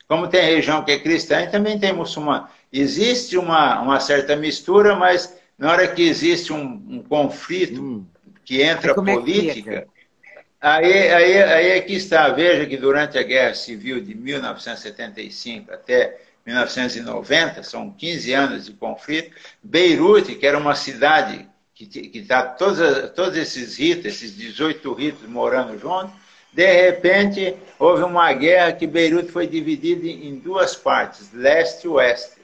Como tem região que é cristã, e também tem muçulmano. Existe uma certa mistura, mas na hora que existe um conflito que entra política, aí é que está. Veja que durante a Guerra Civil de 1975 até 1990, são 15 anos de conflito, Beirute, que era uma cidade que está todos esses ritos, esses 18 ritos morando juntos, de repente houve uma guerra que Beirute foi dividida em duas partes, leste e oeste.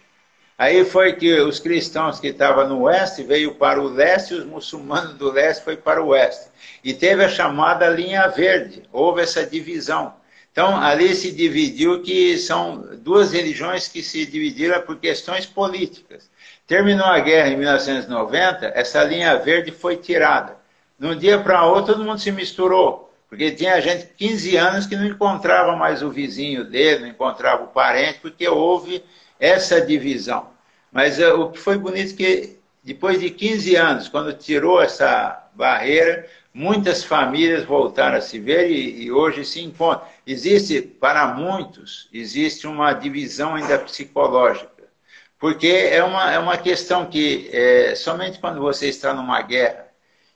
Aí foi que os cristãos que estavam no oeste veio para o leste e os muçulmanos do leste foi para o oeste. E teve a chamada linha verde, houve essa divisão. Então, ali se dividiu que são duas religiões que se dividiram por questões políticas. Terminou a guerra em 1990, essa linha verde foi tirada. De um dia para outro, todo mundo se misturou, porque tinha gente de 15 anos que não encontrava mais o vizinho dele, não encontrava o parente, porque houve essa divisão. Mas o que foi bonito é que, depois de 15 anos, quando tirou essa barreira, muitas famílias voltaram a se ver e hoje se encontram. Existe, para muitos, existe uma divisão ainda psicológica, porque é uma questão que somente quando você está numa guerra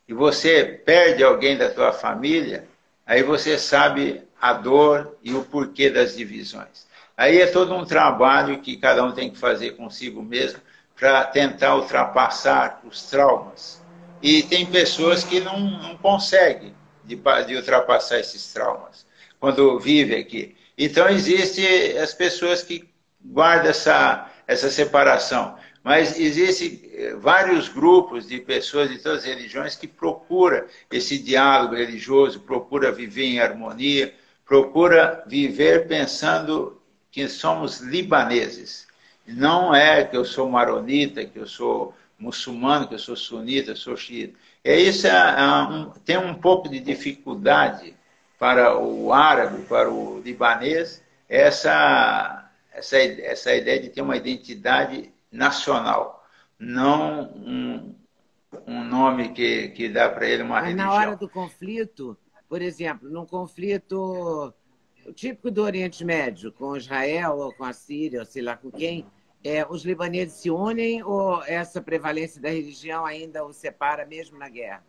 e você perde alguém da tua família, aí você sabe a dor e o porquê das divisões. Aí é todo um trabalho que cada um tem que fazer consigo mesmo para tentar ultrapassar os traumas. E tem pessoas que não conseguem de ultrapassar esses traumas quando vive aqui. Então, existem as pessoas que guardam essa separação. Mas existem vários grupos de pessoas de todas as religiões que procuram esse diálogo religioso, procura viver em harmonia, procura viver pensando que somos libaneses. Não é que eu sou maronita, que eu sou muçulmano, que eu sou sunita, eu sou xiita. Isso tem um pouco de dificuldade para o árabe, para o libanês, essa ideia de ter uma identidade nacional, não um nome que dá para ele uma religião. Mas na hora do conflito, por exemplo, num conflito típico do Oriente Médio, com Israel ou com a Síria, ou sei lá com quem, os libaneses se unem ou essa prevalência da religião ainda os separa mesmo na guerra?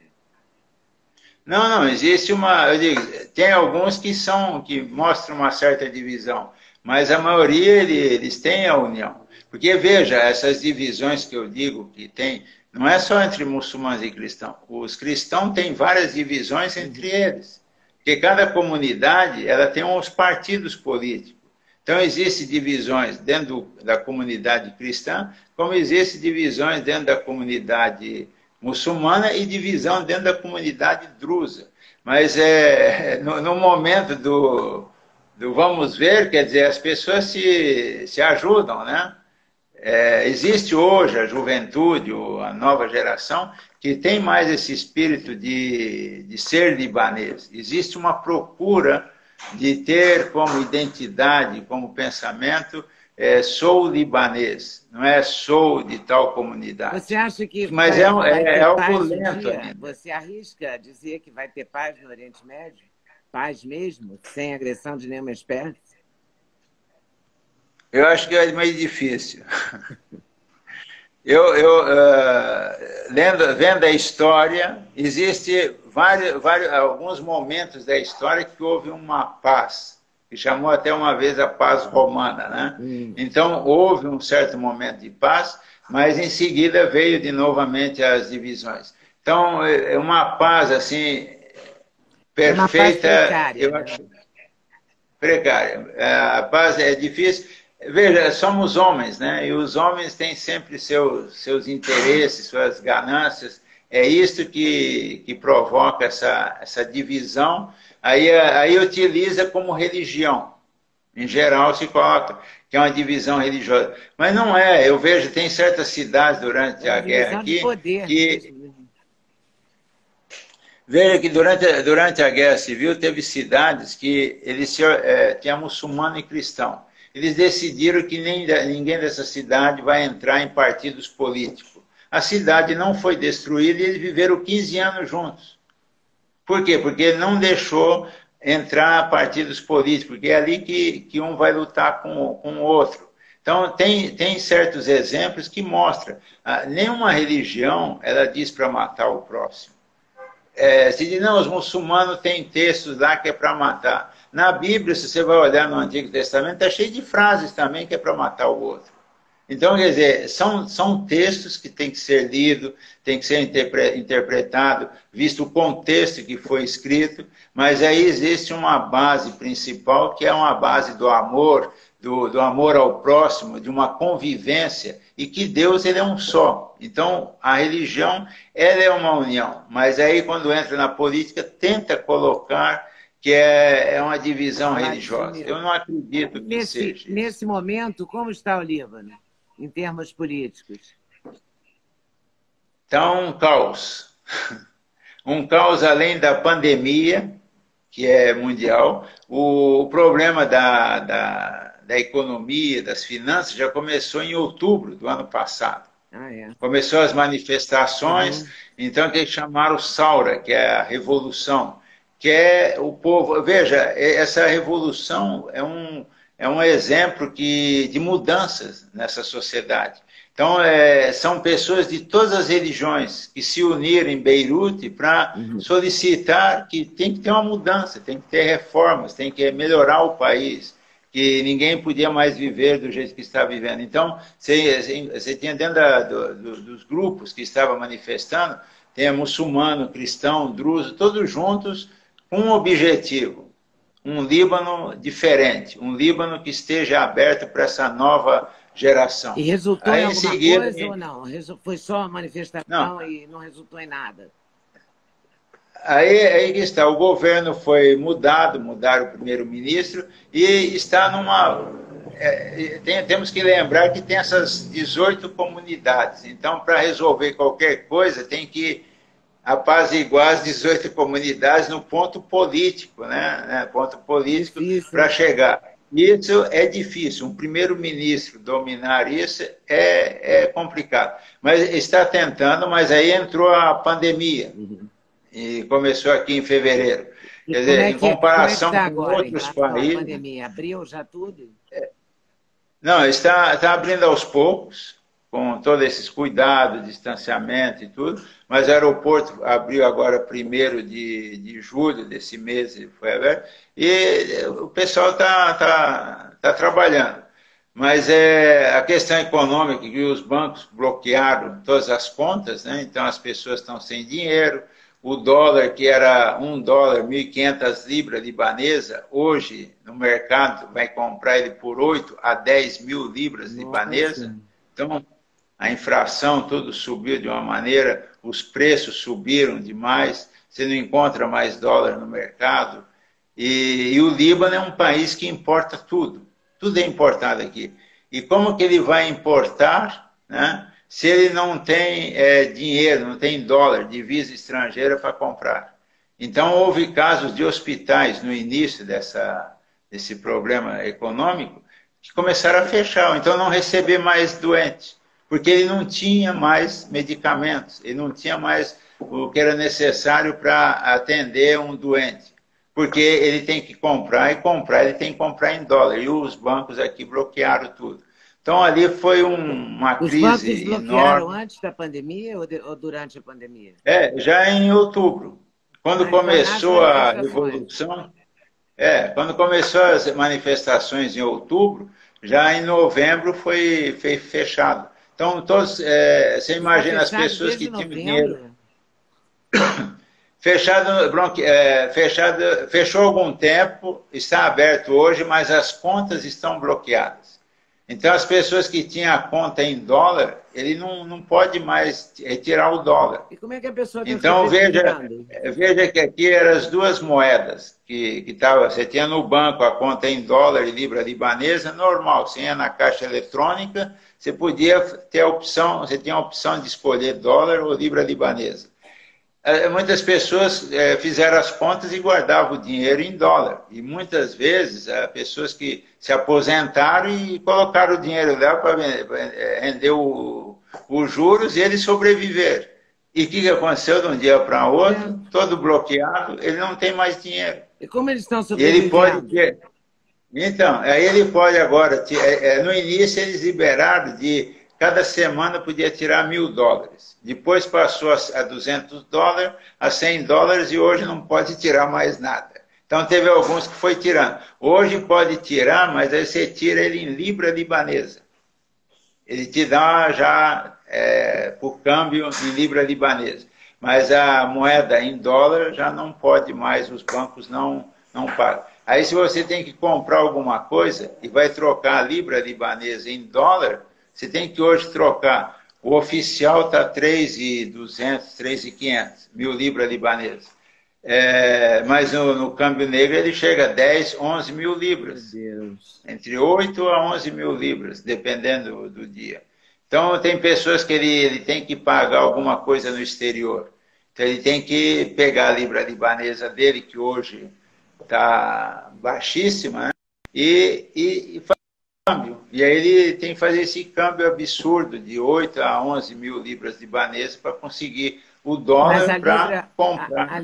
Não, existe eu digo, tem alguns que mostram uma certa divisão, mas a maioria eles têm a união. Porque, veja, essas divisões que eu digo que tem, não é só entre muçulmanos e cristãos. Os cristãos têm várias divisões entre eles. Porque cada comunidade ela tem uns partidos políticos. Então, existem divisões dentro da comunidade cristã, como existem divisões dentro da comunidade muçulmana e divisão dentro da comunidade drusa. Mas no momento do vamos ver, quer dizer, as pessoas se ajudam, né? Existe hoje a juventude, a nova geração, que tem mais esse espírito de ser libanês. Existe uma procura de ter como identidade, como pensamento, sou libanês, não é sou de tal comunidade. Você acha que mas é algo lento ainda. Você arrisca dizer que vai ter paz no Oriente Médio? Paz mesmo, sem agressão de nenhuma espécie? Eu acho que é meio difícil. Vendo a história, existem alguns momentos da história que houve uma paz, que chamou até uma vez a paz romana, né? Então, houve um certo momento de paz, mas em seguida veio de novamente as divisões. Então, é uma paz, assim, perfeita, uma paz precária, eu acho. Precária. A paz é difícil. Veja, somos homens, né? E os homens têm sempre seus interesses, suas ganâncias. É isso que provoca essa divisão. Aí utiliza como religião. Em geral, se coloca que é uma divisão religiosa. Mas não é. Eu vejo, tem certas cidades durante a guerra aqui que... Veja que durante a Guerra Civil teve cidades que tinha muçulmano e cristão. Eles decidiram que ninguém dessa cidade vai entrar em partidos políticos. A cidade não foi destruída e eles viveram 15 anos juntos. Por quê? Porque ele não deixou entrar partidos políticos, porque é ali que um vai lutar com o outro. Então, tem certos exemplos que mostram. Nenhuma religião ela diz para matar o próximo. Se diz, não, os muçulmanos têm textos lá que é para matar. Na Bíblia, se você vai olhar no Antigo Testamento, está cheio de frases também que é para matar o outro. Então, quer dizer, são textos que têm que ser lidos, têm que ser interpretados, visto o contexto que foi escrito, mas aí existe uma base principal, que é uma base do amor, do amor ao próximo, de uma convivência, e que Deus ele é um só. Então, a religião ela é uma união, mas aí quando entra na política, tenta colocar que é uma divisão religiosa. Eu não acredito que seja. Nesse momento, como está o Líbano, em termos políticos? Então, um caos. Um caos além da pandemia, que é mundial. O problema da economia, das finanças, já começou em outubro do ano passado. Ah, é. Começou as manifestações, então que eles chamaram Saura, que é a revolução, que é o povo. Veja, essa revolução é um exemplo de mudanças nessa sociedade. Então, são pessoas de todas as religiões que se uniram em Beirute para solicitar que tem que ter uma mudança, tem que ter reformas, tem que melhorar o país, que ninguém podia mais viver do jeito que está vivendo. Então, você tinha dentro dos grupos que estavam manifestando, tem muçulmano, cristão, druso, todos juntos com um objetivo, um Líbano diferente, um Líbano que esteja aberto para essa nova geração. E resultou aí, em alguma seguida, coisa ou não? Foi só uma manifestação não. E não resultou em nada? Aí que está, o governo foi mudado, mudaram o primeiro-ministro e está numa... temos que lembrar que tem essas 18 comunidades, então para resolver qualquer coisa tem que apaziguar as 18 comunidades no ponto político, né? Ponto político para chegar. Isso é difícil, um primeiro-ministro dominar isso é complicado. Mas está tentando, mas aí entrou a pandemia. E começou aqui em fevereiro. Quer dizer, em comparação com outros países... A pandemia abriu já tudo? Não, está abrindo aos poucos, com todos esses cuidados, distanciamento e tudo, mas o aeroporto abriu agora 1º de julho desse mês, foi aberto, e o pessoal está trabalhando. Mas a questão econômica, que os bancos bloquearam todas as contas, né? Então as pessoas estão sem dinheiro, o dólar, que era $1, 1.500 libras libanesa, hoje no mercado vai comprar ele por 8 a 10 mil libras libanesa. Então, a inflação tudo subiu de uma maneira, os preços subiram demais, você não encontra mais dólar no mercado. E o Líbano é um país que importa tudo é importado aqui. E como que ele vai importar, né, se ele não tem dinheiro, não tem dólar, divisa estrangeira para comprar? Então, houve casos de hospitais no início desse problema econômico que começaram a fechar, ou então não receber mais doentes, porque ele não tinha mais medicamentos, ele não tinha mais o que era necessário para atender um doente, porque ele tem que comprar, ele tem que comprar em dólar, e os bancos aqui bloquearam tudo. Então, ali foi uma crise enorme. Os bancos bloquearam antes da pandemia ou durante a pandemia? Já em outubro. Quando começou a revolução, quando começou as manifestações em outubro, já em novembro foi fechado. Então, todos, você imagina as pessoas que tinham dinheiro. Fechou algum tempo, está aberto hoje, mas as contas estão bloqueadas. Então, as pessoas que tinham a conta em dólar, ele não pode mais retirar o dólar. E como é que a pessoa está Então, veja que aqui eram as duas moedas que você tinha no banco a conta em dólar e libra libanesa, normal. Você ia na caixa eletrônica, você podia ter a opção, você tinha a opção de escolher dólar ou libra libanesa. Muitas pessoas fizeram as contas e guardavam o dinheiro em dólar. E muitas vezes, pessoas que se aposentaram e colocaram o dinheiro lá para render os juros e eles sobreviveram. E o que aconteceu de um dia para outro? Todo bloqueado, ele não tem mais dinheiro. E como eles estão sobrevivendo? Ele pode ter... Então, aí ele pode agora... no início, eles liberaram de... Cada semana podia tirar $1.000. Depois passou a $200, a $100 e hoje não pode tirar mais nada. Então teve alguns que foi tirando. Hoje pode tirar, mas aí você tira ele em libra libanesa. Ele te dá já por câmbio em libra libanesa. Mas a moeda em dólar já não pode mais, os bancos não pagam. Aí se você tem que comprar alguma coisa e vai trocar a libra libanesa em dólar, você tem que hoje trocar. O oficial está 3.200, 3.500 mil libras libanesas. Mas no câmbio negro ele chega a 10, 11 mil libras. Meu Deus. Entre 8 a 11 mil libras, dependendo do dia. Então, tem pessoas que ele tem que pagar alguma coisa no exterior. Então, ele tem que pegar a libra libanesa dele, que hoje está baixíssima, né? e câmbio. E aí ele tem que fazer esse câmbio absurdo de 8 a 11 mil libras libanesas para conseguir o Mas dólar a para libra, comprar.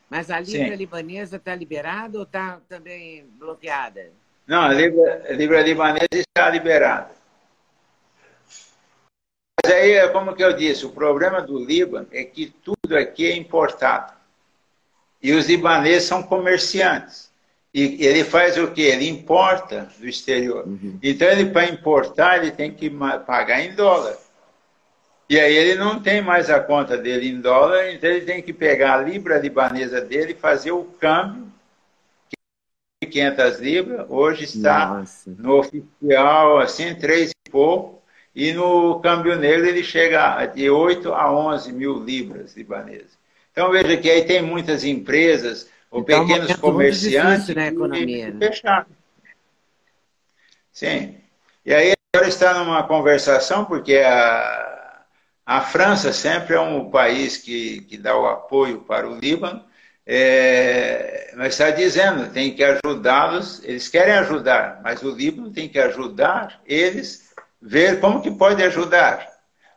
mas a libra Sim. libanesa está liberada ou está também bloqueada? Não, a libra libanesa está liberada. Mas aí, como que eu disse, o problema do Líbano é que tudo aqui é importado. E os libaneses são comerciantes. E ele faz o quê? Ele importa do exterior. Uhum. Então, ele para importar, ele tem que pagar em dólar. E aí ele não tem mais a conta dele em dólar, então ele tem que pegar a libra libanesa dele e fazer o câmbio, 500 libras, hoje está Nossa. no oficial, assim, 3 e pouco, e no câmbio negro ele chega de 8 a 11 mil libras libanesas. Então veja que aí tem muitas empresas ou Então, é um pequenos momento muito comerciantes difícil na economia, que né? fecharam. Sim. E aí agora está numa conversação, porque a França sempre é um país que dá o apoio para o Líbano, mas está dizendo, tem que ajudá-los, eles querem ajudar, mas o Líbano tem que ajudar eles, ver como que pode ajudar,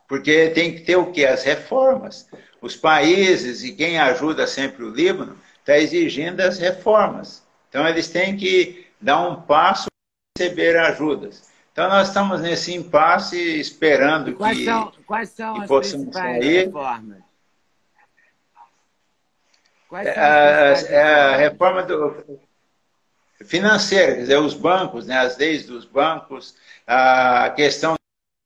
porque tem que ter o quê? As reformas. Os países e quem ajuda sempre o Líbano está exigindo as reformas. Então eles têm que dar um passo para receber ajudas. Então nós estamos nesse impasse E esperando quais são que as possamos principais sair. reformas? Quais são as principais A reformas? reforma financeira, quer dizer, os bancos, né, as leis dos bancos, a questão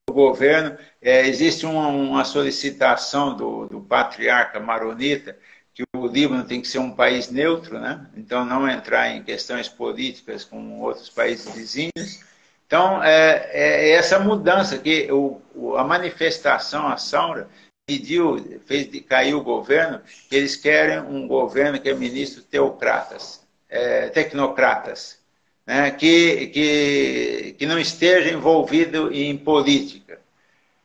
do governo, existe uma solicitação do patriarca maronita que o Líbano tem que ser um país neutro, né? Então não entrar em questões políticas com outros países vizinhos. Então, essa mudança que a manifestação, a Saura, pediu, fez cair o governo, que eles querem um governo que é ministro teocratas, tecnocratas, né, que não esteja envolvido em política.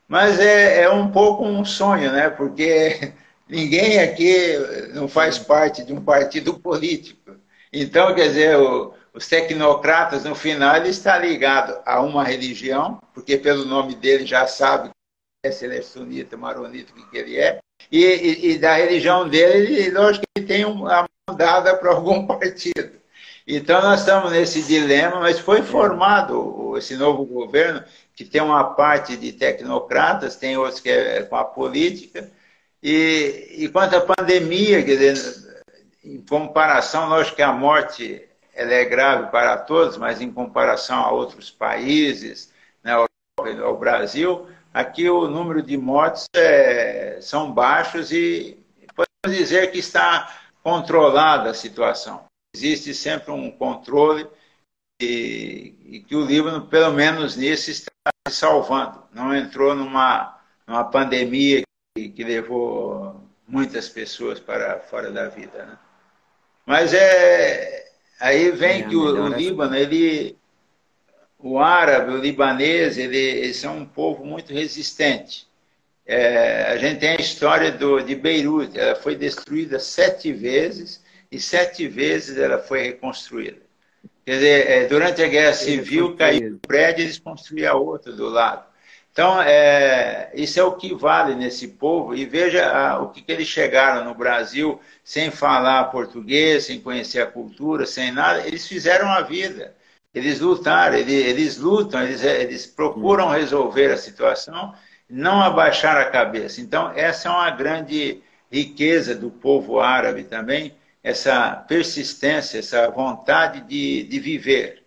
Mas é um pouco um sonho, né, porque ninguém aqui não faz parte de um partido político. Então, quer dizer, os tecnocratas, no final, ele está ligado a uma religião, porque pelo nome dele já sabe se ele é sunita, maronita, o que ele é, e da religião dele, ele, lógico que ele tem uma mão dada para algum partido. Então, nós estamos nesse dilema, mas foi formado esse novo governo, que tem uma parte de tecnocratas, tem outros que é com a política, e quanto à pandemia, quer dizer, em comparação, lógico que a morte ela é grave para todos, mas em comparação a outros países, né, ao Brasil, aqui o número de mortes são baixos e podemos dizer que está controlada a situação. Existe sempre um controle e que o Líbano, pelo menos nisso, está se salvando. Não entrou numa pandemia que levou muitas pessoas para fora da vida, né? Mas aí vem que o Melhor Líbano, assim. o árabe, o libanês, eles são um povo muito resistente. A gente tem a história de Beirute, ela foi destruída 7 vezes e 7 vezes ela foi reconstruída. Quer dizer, durante a Guerra Civil caiu um prédio e eles construíam outro do lado. Então, isso é o que vale nesse povo. E veja o que eles chegaram no Brasil sem falar português, sem conhecer a cultura, sem nada. Eles fizeram a vida. Eles lutaram, eles lutam, eles procuram resolver a situação, não abaixar a cabeça. Então, essa é uma grande riqueza do povo árabe também, essa persistência, essa vontade de viver.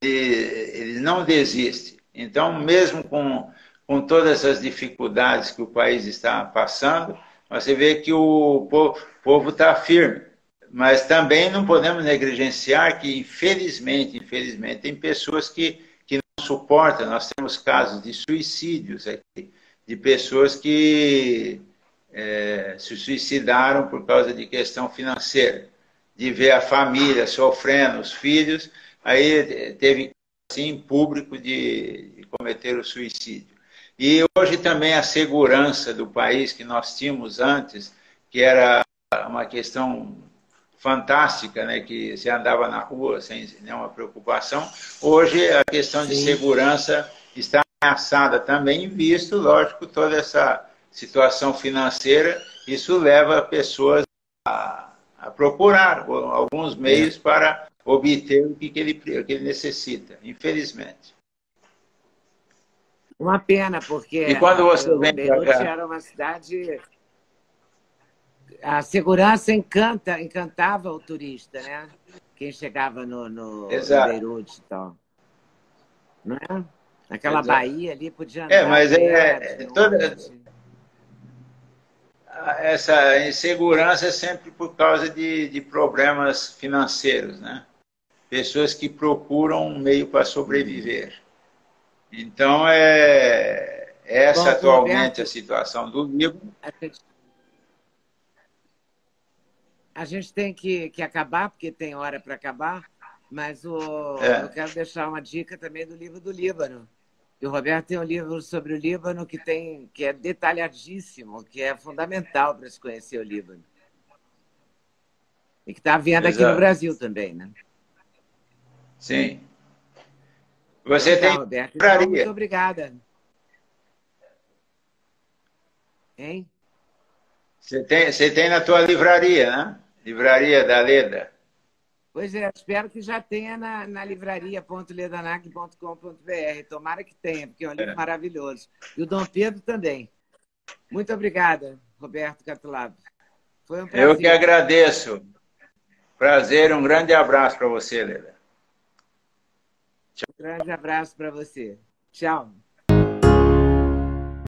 Ele não desiste. Então, mesmo com todas essas dificuldades que o país está passando, você vê que o povo está firme. Mas também não podemos negligenciar que, infelizmente, tem pessoas que não suportam. Nós temos casos de suicídios aqui, de pessoas que se suicidaram por causa de questão financeira, de ver a família sofrendo, os filhos, aí teve, assim, público de cometer o suicídio. E hoje também a segurança do país que nós tínhamos antes, que era uma questão fantástica, né, que você andava na rua sem nenhuma preocupação. Hoje, a questão de Sim. segurança está ameaçada também, visto, lógico, toda essa situação financeira. Isso leva pessoas a procurar alguns meios para obter o que ele necessita, infelizmente. Uma pena, porque E quando você vem para Beirute cá? era uma cidade... A segurança encantava o turista, né? Quem chegava em Exato. Beirute e tal. Não é? Naquela Exato. baía ali podia andar a Mas pé, de toda noite. essa insegurança é sempre por causa de problemas financeiros, né? Pessoas que procuram um meio para sobreviver. Então, essa Bom, atualmente a Roberto, situação do Líbano. a gente, a gente tem que acabar, porque tem hora para acabar, mas eu É, quero deixar uma dica também do livro do Líbano. E o Roberto tem um livro sobre o Líbano que é detalhadíssimo, que é fundamental para se conhecer o Líbano. E que está à venda aqui no exato. Brasil também, né? Sim. Então Você tá, tem Roberto. Então, muito livraria. obrigada. Hein? Você tem na tua livraria, né? Livraria da Leda. Pois é, espero que já tenha na livraria.ledanag.com.br. Tomara que tenha, porque é um livro maravilhoso. E o Dom Pedro também. Muito obrigada, Roberto Catulab. Foi um Eu que prazer. agradeço. Prazer, um grande abraço para você, Leda. Um grande abraço para você. Tchau.